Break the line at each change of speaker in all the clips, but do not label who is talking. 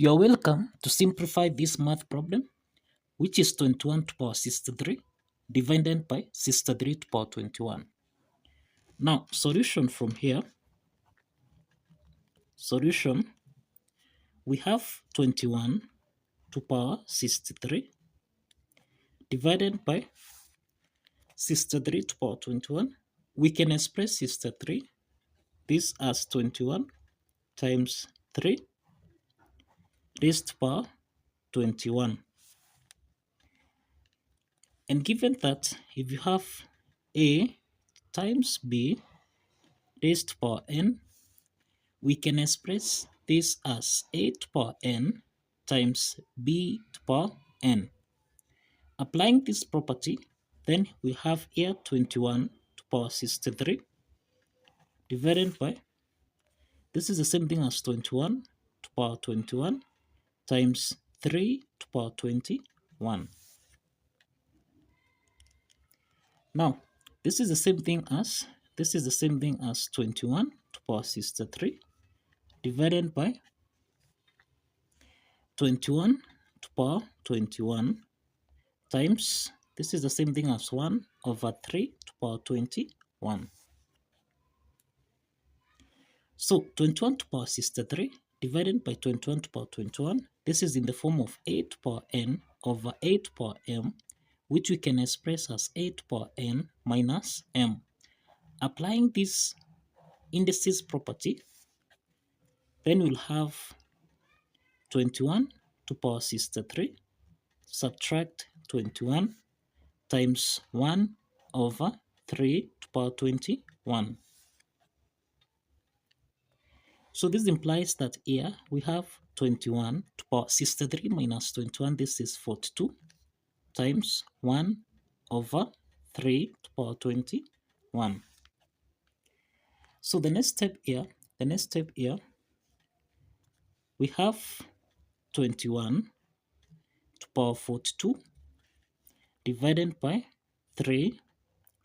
You're welcome to simplify this math problem, which is 21 to power 63 divided by 63 to power 21. Now, solution from here, solution, we have 21 to power 63 divided by 63 to power 21. We can express 63, this as 21 times 3 raised to power 21. And given that if you have a times b raised to power n, we can express this as a to power n times b to power n. Applying this property, then we have here 21 to power 63 divided by, this is the same thing as 21 to power 21 times 3 to power 21. Now, this is the same thing as 21 to power 63 divided by 21 to power 21 times, this is the same thing as 1 over 3 to power 21. So 21 to power 63 divided by 21 to power 21, this is in the form of a to power n over a to power m, which we can express as a to power n minus m. Applying this indices property, then we'll have 21 to power 63 subtract 21 times 1 over 3 to power 21. So this implies that here we have 21 to power 63 minus 21, this is 42, times 1 over 3 to power 21. So the next step here, we have 21 to power 42 divided by 3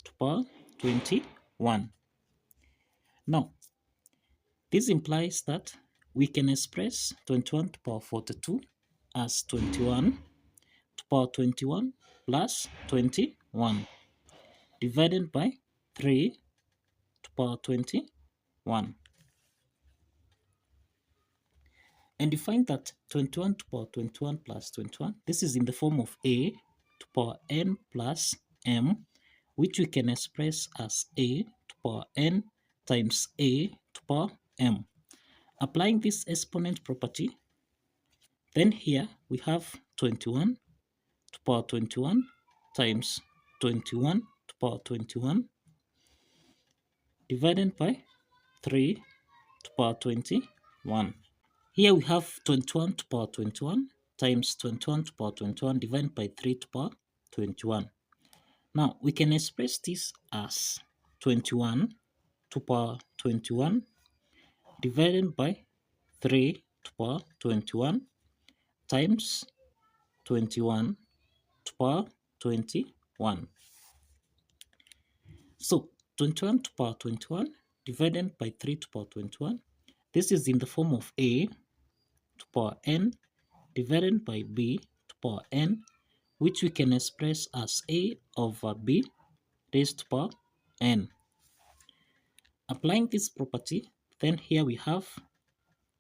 to power 21. Now, this implies that we can express 21 to power 42 as 21 to power 21 plus 21 divided by 3 to power 21. And you find that 21 to power 21 plus 21, this is in the form of a to power n plus m, which we can express as a to power n times a to power m. Applying this exponent property, then here we have 21 to power 21 times 21 to power 21 divided by 3 to power 21. Here we have 21 to power 21 times 21 to power 21 divided by 3 to power 21. Now we can express this as 21 to power 21 divided by 3 to power 21 times 21 to power 21. So 21 to power 21 divided by 3 to power 21, this is in the form of a to power n divided by b to power n, which we can express as a over b raised to power n. Applying this property, then here we have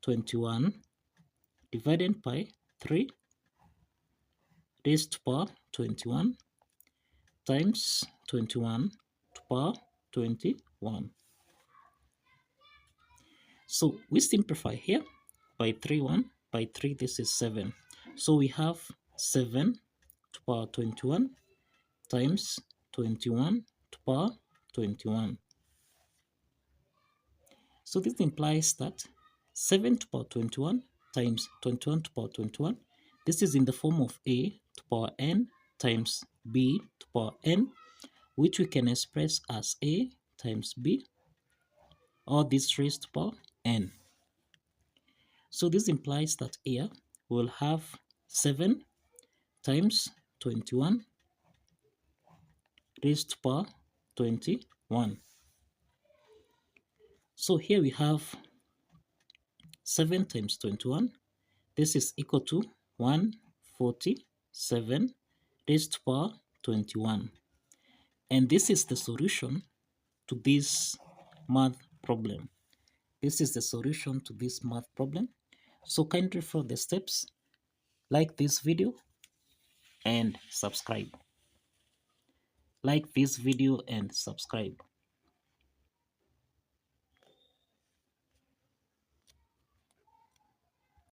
21 divided by 3 raised to power 21 times 21 to power 21. So we simplify here by 3, this is 7. So we have 7 to power 21 times 21 to power 21. So this implies that 7 to power 21 times 21 to power 21, this is in the form of a to power n times b to power n, which we can express as a times b, or this raised to power n. So this implies that here we'll have 7 times 21 raised to power 21. So here we have 7 times 21 This is equal to 147 raised to power 21. And this is the solution to this math problem. This is the solution to this math problem. So kindly follow the steps, like this video, and subscribe. Like this video and subscribe.